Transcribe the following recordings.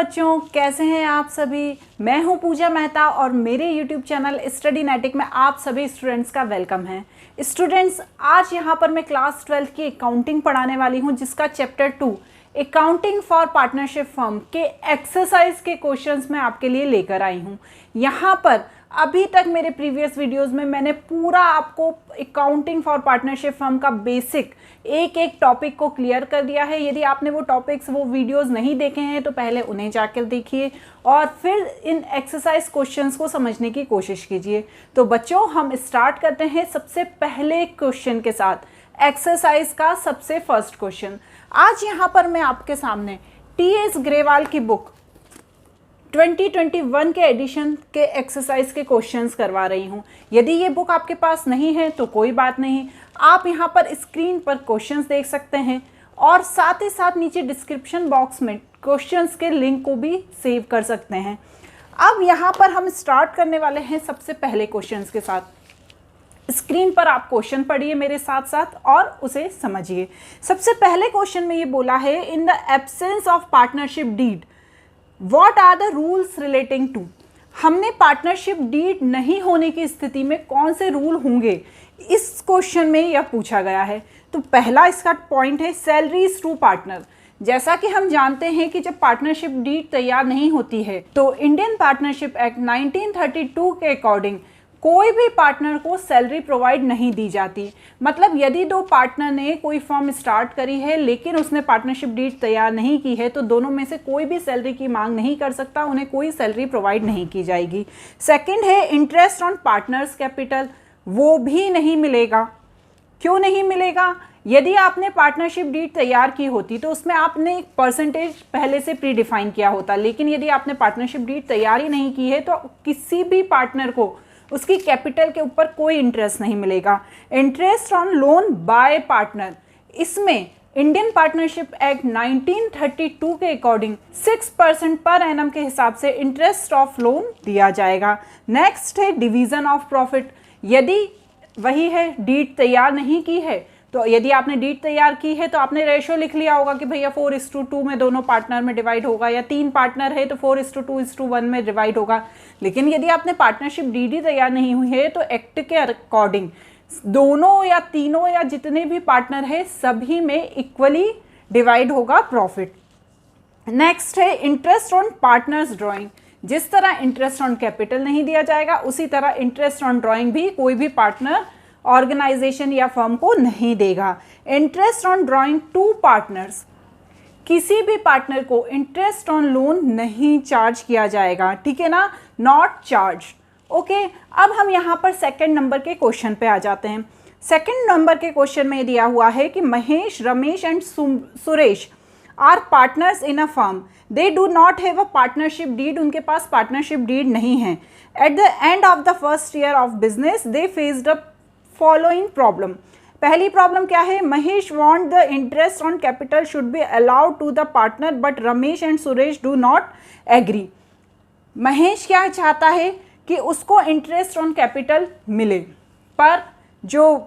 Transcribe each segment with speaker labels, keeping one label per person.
Speaker 1: बच्चों, कैसे हैं आप सभी। मैं हूं पूजा मेहता और मेरे YouTube चैनल स्टडीनेटिक में आप सभी स्टूडेंट्स का वेलकम है। स्टूडेंट्स, आज यहां पर मैं क्लास 12 की अकाउंटिंग पढ़ाने वाली हूं, जिसका chapter 2 accounting for partnership firm के एक्सरसाइज के क्वेश्चंस मैं आपके लिए लेकर आई हूं। यहां पर अभी तक मेरे प्रीवियस वीडियोस में मैंने पूरा आपको अकाउंटिंग फॉर पार्टनरशिप फर्म का बेसिक एक एक टॉपिक को क्लियर कर दिया है। यदि आपने वो टॉपिक्स वो वीडियोस नहीं देखे हैं तो पहले उन्हें जाकर देखिए और फिर इन एक्सरसाइज क्वेश्चंस को समझने की कोशिश कीजिए। तो बच्चों, हम स्टार्ट करते हैं सबसे पहले क्वेश्चन के साथ, एक्सरसाइज का सबसे फर्स्ट क्वेश्चन। आज यहाँ पर मैं आपके सामने टी.एस. ग्रेवाल की बुक 2021 के एडिशन के एक्सरसाइज के क्वेश्चंस करवा रही हूँ। यदि ये बुक आपके पास नहीं है तो कोई बात नहीं, आप यहाँ पर स्क्रीन पर क्वेश्चंस देख सकते हैं और साथ ही साथ नीचे डिस्क्रिप्शन बॉक्स में क्वेश्चंस के लिंक को भी सेव कर सकते हैं। अब यहाँ पर हम स्टार्ट करने वाले हैं सबसे पहले क्वेश्चंस के साथ। स्क्रीन पर आप क्वेश्चन पढ़िए मेरे साथ साथ और उसे समझिए। सबसे पहले क्वेश्चन में ये बोला है, in the absence of partnership deed what are the rules relating to. हमने पार्टनरशिप डीड नहीं होने की स्थिति में कौन से रूल होंगे, इस क्वेश्चन में यह पूछा गया है। तो पहला इसका पॉइंट है सैलरीज टू पार्टनर। जैसा कि हम जानते हैं कि जब पार्टनरशिप डीड तैयार नहीं होती है तो इंडियन पार्टनरशिप एक्ट 1932 के अकॉर्डिंग कोई भी पार्टनर को सैलरी प्रोवाइड नहीं दी जाती। मतलब यदि दो पार्टनर ने कोई फर्म स्टार्ट करी है लेकिन उसने पार्टनरशिप डीड तैयार नहीं की है तो दोनों में से कोई भी सैलरी की मांग नहीं कर सकता, उन्हें कोई सैलरी प्रोवाइड नहीं की जाएगी। सेकंड है इंटरेस्ट ऑन पार्टनर्स कैपिटल, वो भी नहीं मिलेगा। क्यों नहीं मिलेगा? यदि आपने पार्टनरशिप डीड तैयार की होती तो उसमें आपने एक परसेंटेज पहले से प्री डिफाइन किया होता, लेकिन यदि आपने पार्टनरशिप डीड तैयार ही नहीं की है तो किसी भी पार्टनर को उसकी कैपिटल के ऊपर कोई इंटरेस्ट नहीं मिलेगा। Interest on loan by partner, इसमें इंडियन पार्टनरशिप एक्ट 1932 के अकॉर्डिंग 6% पर एनम के हिसाब से इंटरेस्ट ऑफ लोन दिया जाएगा। नेक्स्ट है डिवीजन ऑफ प्रॉफिट। यदि वही है डीड तैयार नहीं की है तो यदि आपने डीड तैयार की है तो आपने रेशो लिख लिया होगा कि भैया 4:2 में दोनों पार्टनर में डिवाइड होगा, या 3 पार्टनर है तो 4:2:1 में डिवाइड होगा। लेकिन यदि आपने पार्टनरशिप डीड ही तैयार नहीं हुई है तो एक्ट के अकॉर्डिंग दोनों या तीनों या जितने भी पार्टनर है सभी में इक्वली डिवाइड होगा प्रॉफिट। नेक्स्ट है इंटरेस्ट ऑन पार्टनर्स ड्रॉइंग। जिस तरह इंटरेस्ट ऑन कैपिटल नहीं दिया जाएगा उसी तरह इंटरेस्ट ऑन ड्रॉइंग भी कोई भी पार्टनर ऑर्गेनाइजेशन या फर्म को नहीं देगा। Interest on drawing to partners, किसी भी पार्टनर को इंटरेस्ट ऑन लोन नहीं चार्ज किया जाएगा, ठीक है ना, नॉट चार्ज। ओके, अब हम यहाँ पर सेकंड नंबर के क्वेश्चन पे आ जाते हैं। सेकंड नंबर के क्वेश्चन में दिया हुआ है कि Mahesh, Ramesh and Suresh are partners in a firm, they do not have a partnership deed, उनके पास पार्टनरशिप डीड नहीं है। At the end of the first year of business they faced a following problem. पहली प्रॉब्लम क्या है? Mahesh want the interest on capital should be allowed to the partner but Ramesh and Suresh do not agree. Mahesh क्या चाहता है कि उसको interest on capital मिले, पर जो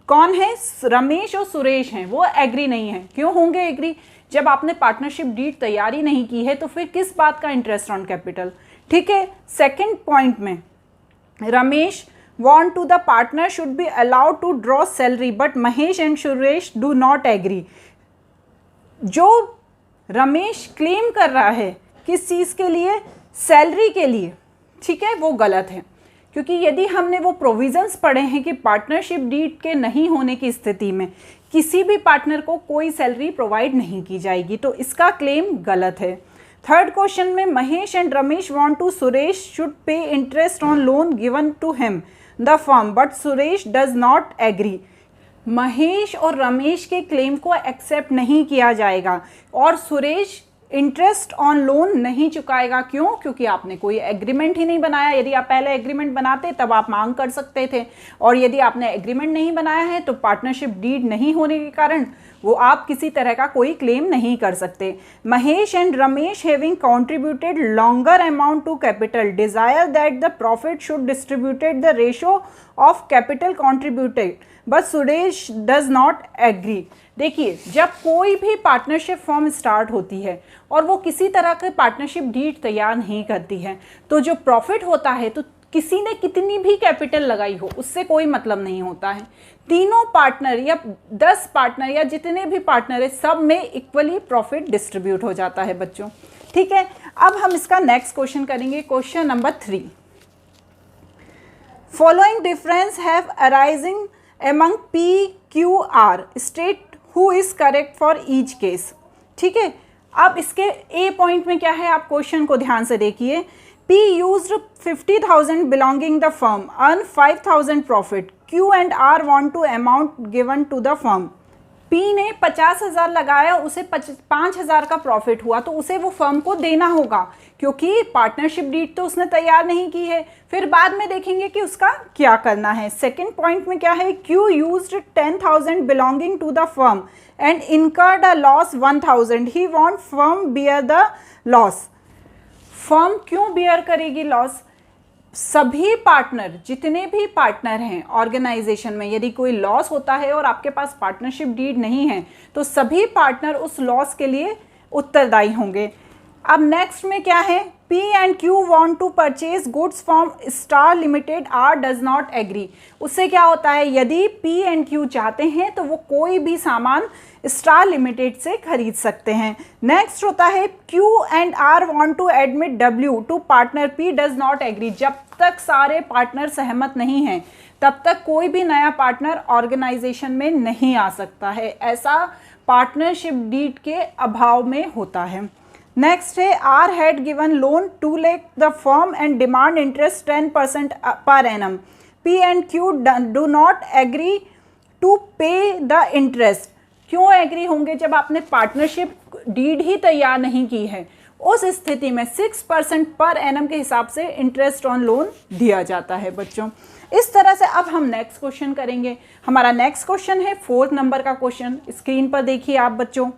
Speaker 1: कौन है, रमेश और सुरेश हैं, वो एग्री नहीं है। क्यों होंगे एग्री? जब आपने पार्टनरशिप डीड तैयारी नहीं की है तो फिर किस बात का इंटरेस्ट ऑन कैपिटल, ठीक है। सेकेंड पॉइंट में Ramesh want to the partner should be allowed to draw salary but Mahesh and Suresh do not agree। जो रमेश क्लेम कर रहा है किस चीज़ के लिए, सैलरी के लिए, ठीक है, वो गलत है। क्योंकि यदि हमने वो प्रोविजंस पढ़े हैं कि पार्टनरशिप डीड के नहीं होने की स्थिति में किसी भी पार्टनर को कोई सैलरी प्रोवाइड नहीं की जाएगी, तो इसका क्लेम गलत है। थर्ड क्वेश्चन में Mahesh and Ramesh want to Suresh should pay interest on loan given to him the firm but Suresh does not agree. Mahesh और रमेश के क्लेम को एक्सेप्ट नहीं किया जाएगा और सुरेश इंटरेस्ट ऑन लोन नहीं चुकाएगा। क्यों? क्योंकि आपने कोई एग्रीमेंट ही नहीं बनाया। यदि आप पहले एग्रीमेंट बनाते तब आप मांग कर सकते थे, और यदि आपने एग्रीमेंट नहीं बनाया है तो पार्टनरशिप डीड नहीं होने के कारण वो आप किसी तरह का कोई क्लेम नहीं कर सकते। Mahesh and Ramesh having contributed longer amount to capital desire that the profit should distributed the ratio of capital contributed but Suresh does not agree. देखिए, जब कोई भी पार्टनरशिप फॉर्म स्टार्ट होती है और वो किसी तरह के पार्टनरशिप डीड तैयार नहीं करती है, तो जो प्रॉफिट होता है, तो किसी ने कितनी भी कैपिटल लगाई हो उससे कोई मतलब नहीं होता है। तीनों पार्टनर या 10 पार्टनर या जितने भी पार्टनर है, सब में इक्वली प्रॉफिट डिस्ट्रीब्यूट हो जाता है बच्चों। ठीक है, अब हम इसका नेक्स्ट क्वेश्चन करेंगे, question number 3। Following difference have arising among P, Q, R, state who is correct for each case। ठीक है, अब इसके A पॉइंट में क्या है, आप क्वेश्चन को ध्यान से देखिए। P used 50,000 belonging the firm, earn 5,000 profit। Q and R want to amount given to the firm। P ने 50,000 लगाया, उसे 5,000 का प्रॉफिट हुआ, तो उसे वो फर्म को देना होगा, क्योंकि पार्टनरशिप डीड तो उसने तैयार नहीं की है। फिर बाद में देखेंगे कि उसका क्या करना है। सेकंड पॉइंट में क्या है, Q used 10,000 belonging to the firm and incurred a loss 1,000। He want firm bear the loss। Firm क्यों बेयर करेगी लॉस? सभी पार्टनर, जितने भी पार्टनर हैं ऑर्गेनाइजेशन में, यदि कोई लॉस होता है और आपके पास पार्टनरशिप डीड नहीं है, तो सभी पार्टनर उस लॉस के लिए उत्तरदायी होंगे। अब नेक्स्ट में क्या है, P and Q want to purchase goods from Star Limited, R does not agree। उससे क्या होता है, यदि P and Q चाहते हैं तो वो कोई भी सामान स्टार लिमिटेड से खरीद सकते हैं। नेक्स्ट होता है Q and R want to admit W to partner P does not agree। जब तक सारे पार्टनर सहमत नहीं हैं, तब तक कोई भी नया पार्टनर ऑर्गेनाइजेशन में नहीं आ सकता है। ऐसा पार्टनरशिप डीड के अभाव में होता है। नेक्स्ट है, R had given loan to the firm and demand interest 10% per annum। P and Q do not agree to pay the interest। क्यों एग्री होंगे? जब आपने पार्टनरशिप डीड ही तैयार नहीं की है, उस स्थिति में 6% पर एनम के हिसाब से इंटरेस्ट ऑन लोन दिया जाता है बच्चों। इस तरह से अब हम नेक्स्ट क्वेश्चन करेंगे। हमारा नेक्स्ट क्वेश्चन है 4th नंबर का क्वेश्चन। स्क्रीन पर देखिए आप बच्चों।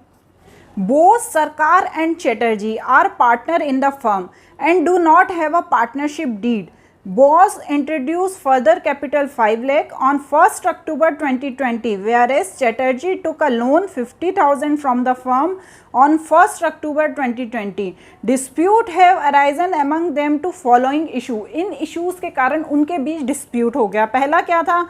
Speaker 1: Bose, Sarkar and Chatterjee are partner in the firm and do not have a partnership deed. Bose introduced further capital 5 lakh on 1st October 2020, whereas Chatterjee took a loan 50,000 from the firm on 1st October 2020. Dispute have arisen among them to following issue। In issues के कारण उनके बीच dispute हो गया। पहला क्या था,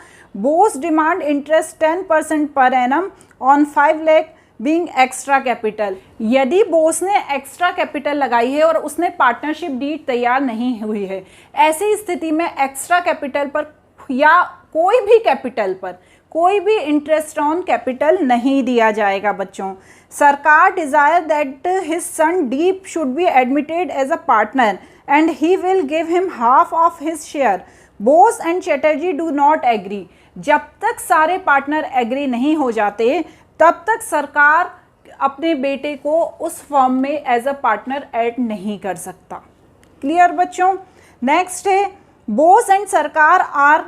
Speaker 1: Bose demand interest 10% per annum on 5 lakh being extra capital. यदि बोस ने एक्स्ट्रा कैपिटल लगाई है और उसने पार्टनरशिप डीड तैयार नहीं हुई है, ऐसी स्थिति में एक्स्ट्रा कैपिटल पर या कोई भी कैपिटल पर कोई भी इंटरेस्ट ऑन कैपिटल नहीं दिया जाएगा बच्चों। Sarkar desire that his son Deep should be admitted as a partner and he will give him half of his share. Bose and Chatterjee do not agree. जब तक सारे पार्टनर एग्री नहीं हो जाते, तब तक सरकार अपने बेटे को उस फर्म में एज अ पार्टनर ऐड नहीं कर सकता। क्लियर बच्चों? नेक्स्ट है, Bose and Sarkar are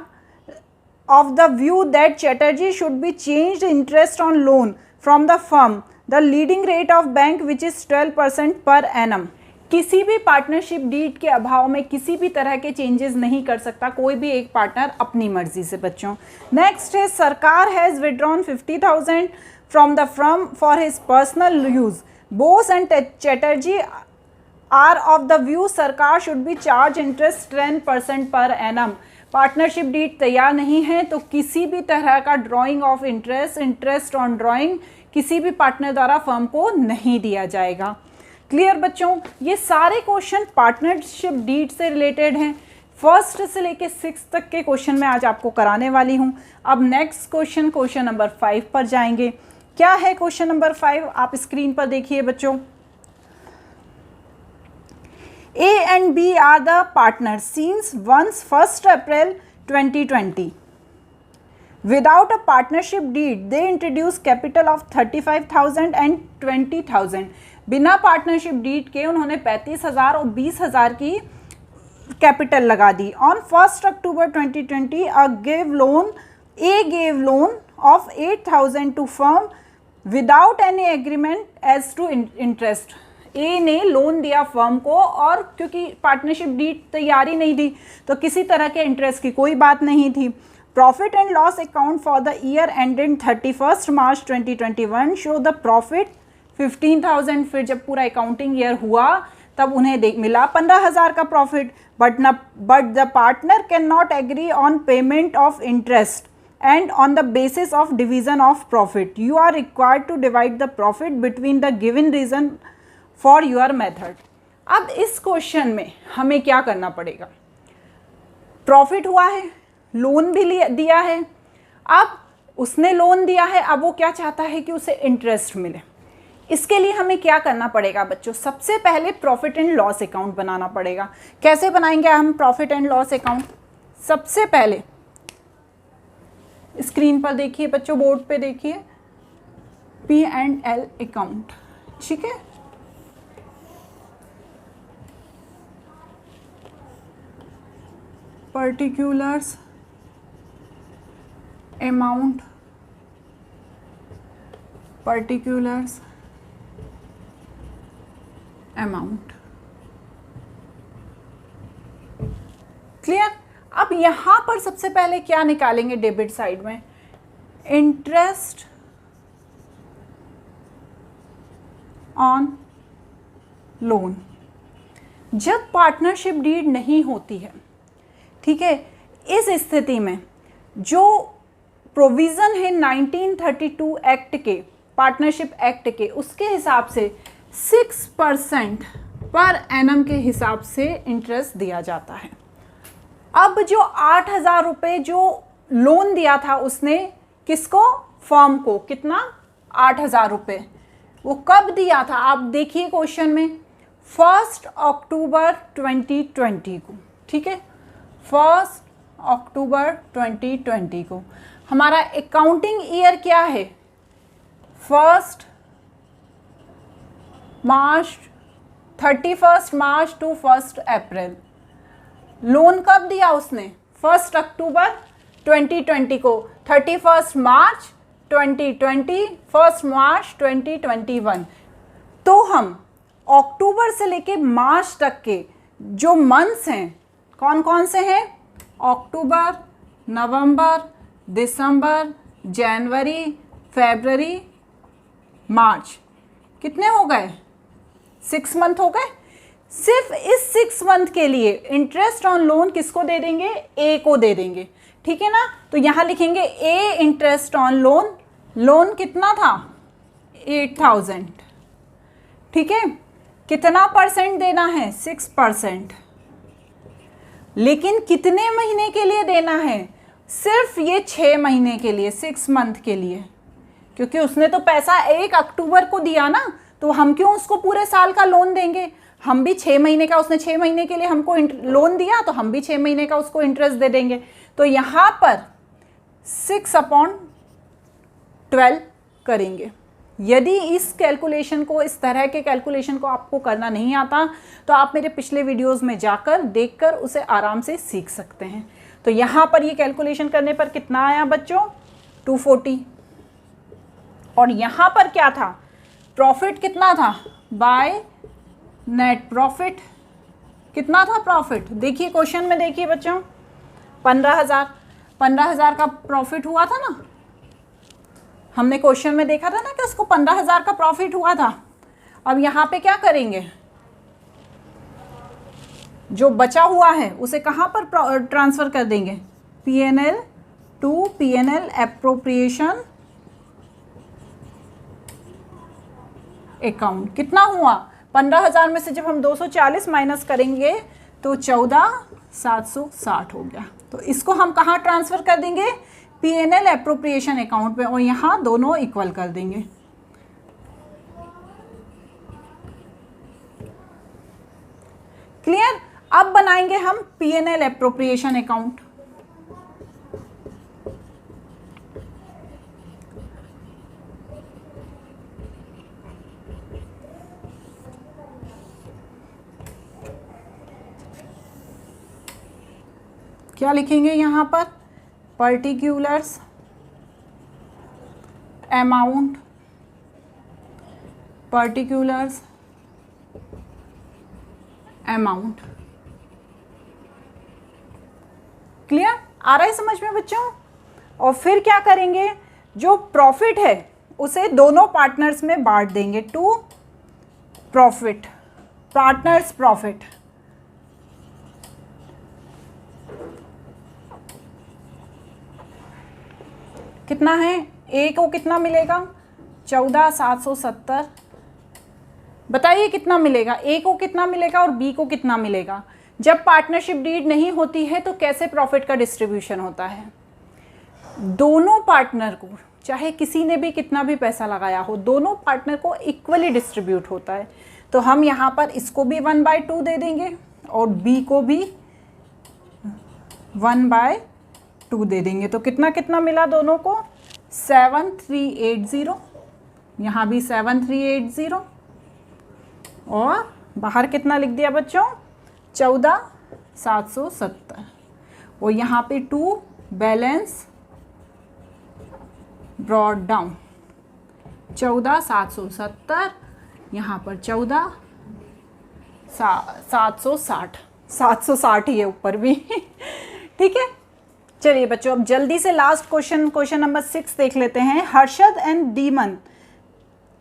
Speaker 1: of the view that Chatterjee should be changed interest on loan from the firm the leading rate of bank which is 12% per annum. किसी भी partnership deed के अभाव में किसी भी तरह के चेंजेस नहीं कर सकता कोई भी एक पार्टनर अपनी मर्जी से बच्चों। नेक्स्ट है, सरकार has withdrawn 50,000 from the firm for his personal use। Bose and Chatterjee are of the view सरकार should be charge interest 10% per annum। Partnership deed तैयार नहीं है तो किसी भी तरह का drawing of interest, interest on drawing किसी भी पार्टनर द्वारा फर्म को नहीं दिया जाएगा। क्लियर बच्चों? ये सारे क्वेश्चन पार्टनरशिप डीड से रिलेटेड हैं। 1st से लेके 6th तक के क्वेश्चन मैं आज आपको कराने वाली हूँ। अब नेक्स्ट क्वेश्चन, क्वेश्चन नंबर 5 पर जाएंगे। क्या है क्वेश्चन नंबर 5? आप स्क्रीन पर देखिए बच्चों। A and B are the partners since 1st April 2020. Without a partnership deed, they introduced capital of 35,000 and 20,000। बिना पार्टनरशिप डीड के उन्होंने 35,000 और 20,000 की कैपिटल लगा दी। On 1st October 2020, A gave loan of 8,000 to firm without any agreement as to interest। ए ने loan दिया firm को और क्योंकि पार्टनरशिप डीड तैयारी नहीं थी तो किसी तरह के इंटरेस्ट की कोई बात नहीं थी। Profit and loss account for the year ended 31 March 2021 show the profit 15,000। फिर जब पूरा अकाउंटिंग ईयर हुआ तब उन्हें मिला 15,000 का profit, but the partner can not agree on payment of interest and on the basis of division of profit you are required to divide the profit between the given reason for your method। अब इस question में हमें क्या करना पड़ेगा, profit हुआ है, loan भी दिया है, अब उसने लोन दिया है, अब वो क्या चाहता है कि उसे इंटरेस्ट मिले। इसके लिए हमें क्या करना पड़ेगा बच्चों, सबसे पहले प्रॉफिट एंड लॉस अकाउंट बनाना पड़ेगा। कैसे बनाएंगे हम प्रॉफिट एंड लॉस अकाउंट? सबसे पहले स्क्रीन पर देखिए बच्चों, बोर्ड पे देखिए, P&L अकाउंट, ठीक है। Particulars amount, particulars amount, clear. अब यहाँ पर सबसे पहले क्या निकालेंगे डेबिट साइड में, इंटरेस्ट ऑन लोन। जब पार्टनरशिप डीड नहीं होती है, ठीक है, इस स्थिति में जो प्रोविज़न है 1932 एक्ट के, पार्टनरशिप एक्ट के, उसके हिसाब से 6% पर एनम के हिसाब से इंटरेस्ट दिया जाता है। अब जो 8,000 रुपये जो लोन दिया था उसने किसको, फर्म को, कितना, 8,000 रुपये, वो कब दिया था आप देखिए क्वेश्चन में, 1 अक्टूबर 2020 को, ठीक है, 1 अक्टूबर 2020 को। हमारा अकाउंटिंग ईयर क्या है, 1 मार्च 31 मार्च टू 1 अप्रैल। लोन कब दिया उसने, 1 अक्टूबर 2020 को, 31 मार्च 2020, 1 मार्च 2021। तो हम अक्टूबर से लेके मार्च तक के जो मंथ्स हैं, कौन कौन से हैं, अक्टूबर, नवंबर, दिसंबर, जनवरी, फरवरी, मार्च, कितने हो गए, 6 मंथ हो गए। सिर्फ इस 6 मंथ के लिए इंटरेस्ट ऑन लोन किसको दे देंगे, ए को दे देंगे, ठीक है ना। तो यहाँ लिखेंगे ए इंटरेस्ट ऑन लोन, लोन कितना था 8,000, ठीक है, कितना परसेंट देना है, 6%, लेकिन कितने महीने के लिए देना है, सिर्फ ये 6 महीने के लिए, 6 मंथ के लिए, क्योंकि उसने तो पैसा 1 अक्टूबर को दिया ना, तो हम क्यों उसको पूरे साल का लोन देंगे, हम भी 6 महीने का, उसने 6 महीने के लिए हमको लोन दिया तो हम भी 6 महीने का उसको इंटरेस्ट दे देंगे। तो यहाँ पर 6/12 करेंगे। यदि इस कैलकुलेशन को, इस तरह के कैलकुलेशन को आपको करना नहीं आता तो आप मेरे पिछले वीडियोस में जाकर देखकर उसे आराम से सीख सकते हैं। तो यहाँ पर ये कैलकुलेशन करने पर कितना आया बच्चों, 240। और यहाँ पर क्या था, प्रॉफिट कितना था, बाय नेट प्रॉफिट कितना था, प्रॉफिट देखिए क्वेश्चन में, देखिए बच्चों, 15,000 का प्रॉफिट हुआ था ना, हमने क्वेश्चन में देखा था ना कि उसको 15,000 का प्रॉफिट हुआ था। अब यहाँ पे क्या करेंगे, जो बचा हुआ है उसे कहाँ पर ट्रांसफ़र कर देंगे, P&L to P&L appropriation account. कितना हुआ, 15,000 में से जब हम 240 माइनस करेंगे तो 14,760 हो गया। तो इसको हम कहाँ ट्रांसफ़र कर देंगे, P&L एप्रोप्रिएशन अकाउंट पे, और यहाँ दोनों इक्वल कर देंगे। क्लियर। अब बनाएंगे हम P&L एप्रोप्रिएशन अकाउंट। क्या लिखेंगे यहाँ पर, particulars amount, particulars amount. Clear, आ रहा है समझ में बच्चों। और फिर क्या करेंगे, जो प्रॉफिट है उसे दोनों पार्टनर्स में बांट देंगे, टू प्रॉफिट, पार्टनर्स प्रॉफिट। कितना है, ए को कितना मिलेगा 14,770। बताइए कितना मिलेगा, ए को कितना मिलेगा और बी को कितना मिलेगा। जब पार्टनरशिप डीड नहीं होती है तो कैसे प्रॉफिट का डिस्ट्रीब्यूशन होता है, दोनों पार्टनर को, चाहे किसी ने भी कितना भी पैसा लगाया हो, दोनों पार्टनर को इक्वली डिस्ट्रीब्यूट होता है। तो हम यहाँ पर इसको भी 1/2 दे देंगे और बी को भी 1/2 दे देंगे। तो कितना कितना मिला दोनों को, 7380, यहाँ भी 7380, और बाहर कितना लिख दिया बच्चों, 14,770, और यहाँ पे 2 बैलेंस ब्रॉड डाउन, 14,770, यहाँ पर 14,760, 760 ही है ऊपर भी ठीक है। चलिए बच्चों, अब जल्दी से लास्ट क्वेश्चन नंबर 6 देख लेते हैं। हर्षद एंड डीमन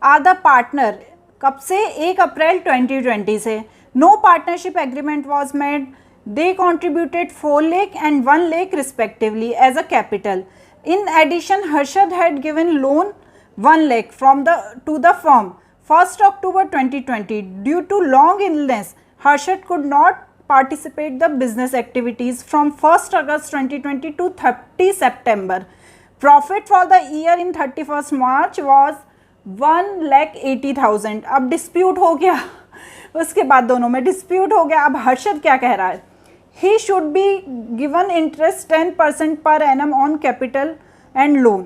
Speaker 1: आर द पार्टनर, कब से, 1 अप्रैल 2020 से। No partnership agreement was made, they contributed 4 lakh and 1 lakh respectively as a capital. In addition, Harshad had given loan 1 lakh to the firm 1st October 2020. Due to long illness, Harshad could not participate the business activities from 1st August 2020 to 30 September. Profit for the year in 31st March was 1,80,000. अब dispute हो गया, उसके बाद दोनों में dispute हो गया। अब हर्षद क्या कह रहा है, he should be given interest 10% per annum on capital and loan।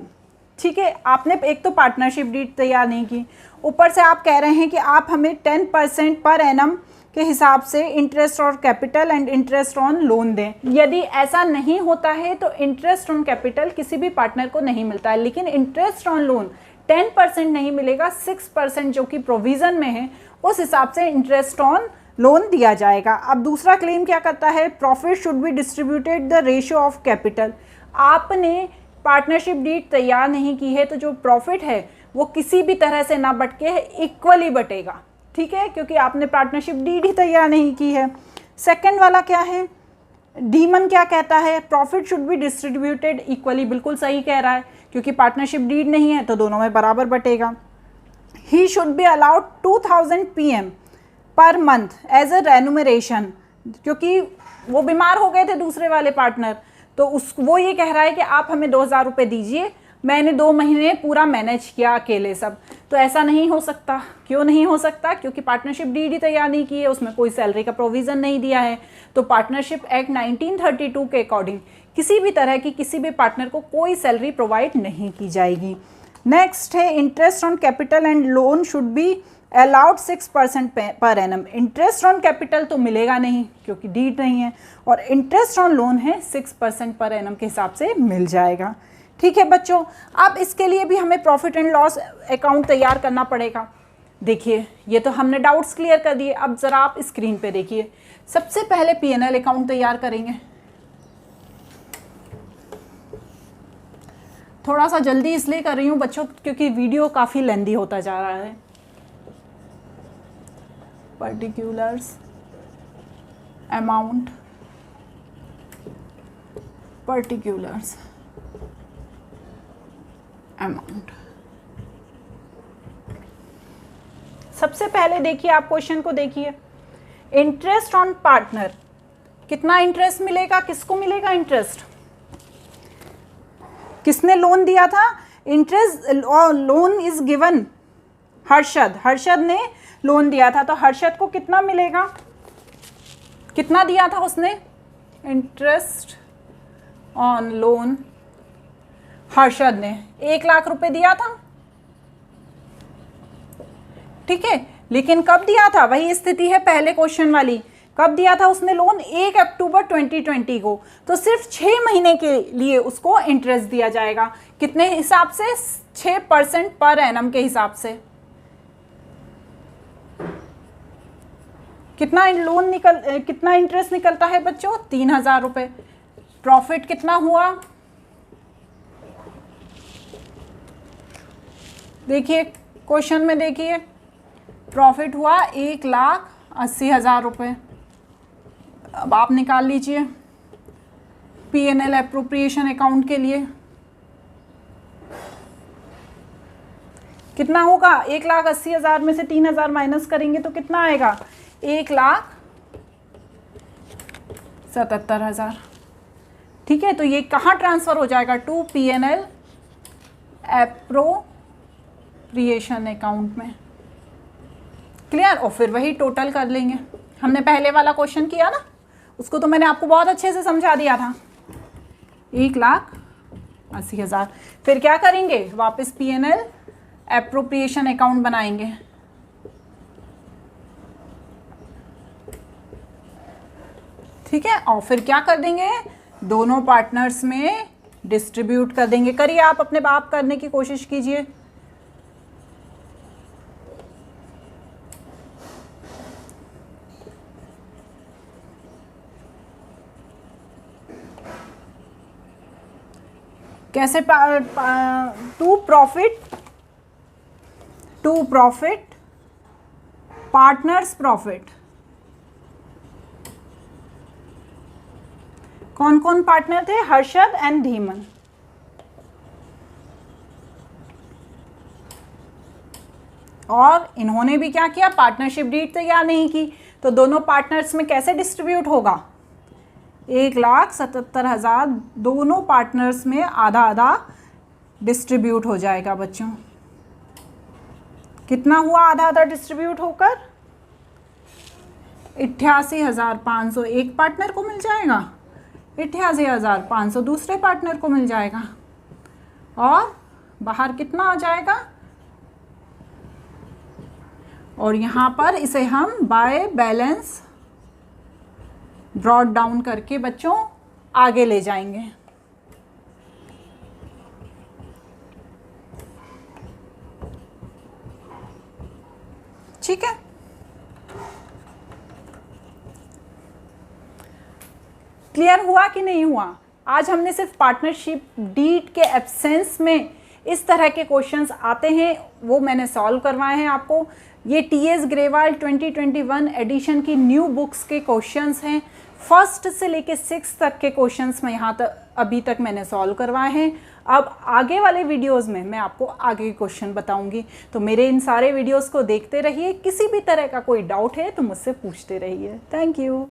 Speaker 1: ठीक है, आपने एक तो पार्टनरशिप डीड तैयार नहीं की, ऊपर से आप कह रहे हैं कि आप हमें 10% पर एनम के हिसाब से इंटरेस्ट और capital and interest on loan दें। यदि ऐसा नहीं होता है तो इंटरेस्ट ऑन कैपिटल किसी भी पार्टनर को नहीं मिलता है, लेकिन इंटरेस्ट ऑन लोन 10% नहीं मिलेगा, 6% जो कि प्रोविज़न में है उस हिसाब से इंटरेस्ट ऑन लोन दिया जाएगा। अब दूसरा क्लेम क्या करता है, profit should be distributed the ratio of capital. आपने पार्टनरशिप डीड तैयार नहीं की है तो जो प्रॉफिट है वो किसी भी तरह से ना बट के इक्वली बटेगा, ठीक है, क्योंकि आपने पार्टनरशिप डीड ही तैयार नहीं की है। सेकंड वाला क्या है, डीमन क्या कहता है, profit should be distributed equally, बिल्कुल सही कह रहा है, क्योंकि पार्टनरशिप डीड नहीं है तो दोनों में बराबर बटेगा। He should be allowed 2000 PM per month as a remuneration, क्योंकि वो बीमार हो गए थे दूसरे वाले पार्टनर, तो वो ये कह रहा है कि आप हमें 2000 रुपये दीजिए, मैंने 2 महीने पूरा मैनेज किया अकेले सब। तो ऐसा नहीं हो सकता। क्यों नहीं हो सकता, क्योंकि पार्टनरशिप डीड ही तैयार नहीं की है, उसमें कोई सैलरी का प्रोविज़न नहीं दिया है। तो पार्टनरशिप एक्ट 1932 के अकॉर्डिंग किसी भी तरह की किसी भी पार्टनर को कोई सैलरी प्रोवाइड नहीं की जाएगी। नेक्स्ट है, interest on capital and loan should be allowed 6% per annum. Interest on capital तो मिलेगा नहीं क्योंकि डीड नहीं है, और इंटरेस्ट ऑन लोन है 6% पर एनम के हिसाब से मिल जाएगा। ठीक है बच्चों, अब इसके लिए भी हमें प्रॉफिट एंड लॉस अकाउंट तैयार करना पड़ेगा। देखिए, ये तो हमने डाउट्स क्लियर कर दिए। अब ज़रा आप स्क्रीन पे देखिए, सबसे पहले P&L अकाउंट तैयार करेंगे। थोड़ा सा जल्दी इसलिए कर रही हूँ बच्चों क्योंकि वीडियो काफ़ी लेंदी होता जा रहा है। Particulars, amount, particulars, amount. सबसे पहले देखिए, आप क्वेश्चन को देखिए, इंटरेस्ट ऑन पार्टनर, कितना इंटरेस्ट मिलेगा, किसको मिलेगा इंटरेस्ट, किसने लोन दिया था, interest loan is given Harshad ने लोन दिया था, तो हर्षद को कितना मिलेगा, कितना दिया था उसने, इंटरेस्ट ऑन लोन हर्षद ने 1 लाख रुपए दिया था, ठीक है। लेकिन कब दिया था, वही स्थिति है पहले क्वेश्चन वाली, कब दिया था उसने लोन, 1 अक्टूबर 2020 को। तो सिर्फ 6 महीने के लिए उसको इंटरेस्ट दिया जाएगा, कितने हिसाब से, 6% पर एनम के हिसाब से। कितना कितना इंटरेस्ट निकलता है बच्चों, 3000 रुपये। प्रॉफिट कितना हुआ, देखिए क्वेश्चन में देखिए प्रॉफिट हुआ 1,80,000 रुपये। अब आप निकाल लीजिए P&L एप्रोप्रिएशन अकाउंट के लिए कितना होगा। 1,80,000 में से 3,000 माइनस करेंगे तो कितना आएगा, 1,77,000। ठीक है, तो ये कहाँ ट्रांसफ़र हो जाएगा, टू P&L एप्रोप्रिएशन अकाउंट में। क्लियर। और फिर वही टोटल कर लेंगे, हमने पहले वाला क्वेश्चन किया ना, उसको तो मैंने आपको बहुत अच्छे से समझा दिया था। 1,80,000 फिर क्या करेंगे, वापस P&L एप्रोप्रिएशन अकाउंट बनाएंगे। ठीक है, और फिर क्या कर देंगे, दोनों पार्टनर्स में डिस्ट्रीब्यूट कर देंगे। करिए आप अपने बाप करने की कोशिश कीजिए। कैसे, टू प्रॉफिट पार्टनर्स प्रॉफिट। कौन कौन पार्टनर थे, हर्षद एंड धीमन। और इन्होंने भी क्या किया, पार्टनरशिप डीड तैयार नहीं की, तो दोनों पार्टनर्स में कैसे डिस्ट्रीब्यूट होगा, 1,77,000 दोनों पार्टनर्स में आधा आधा डिस्ट्रीब्यूट हो जाएगा बच्चों। कितना हुआ आधा आधा डिस्ट्रीब्यूट होकर, 88,500 एक पार्टनर को मिल जाएगा, 88,500 दूसरे पार्टनर को मिल जाएगा, और बाहर कितना आ जाएगा। और यहाँ पर इसे हम बाय बैलेंस ब्रॉड डाउन करके बच्चों आगे ले जाएंगे। ठीक है, क्लियर हुआ कि नहीं हुआ। आज हमने सिर्फ पार्टनरशिप डीड के एब्सेंस में इस तरह के क्वेश्चंस आते हैं वो मैंने सॉल्व करवाए हैं आपको। ये टीएस ग्रेवाल 2021 एडिशन की न्यू बुक्स के क्वेश्चंस हैं। फर्स्ट से लेके 6 तक के क्वेश्चंस में यहाँ तक अभी तक मैंने सॉल्व करवाए हैं। अब आगे वाले वीडियोस में मैं आपको आगे के क्वेश्चन बताऊंगी, तो मेरे इन सारे वीडियोस को देखते रहिए। किसी भी तरह का कोई डाउट है तो मुझसे पूछते रहिए। Thank you.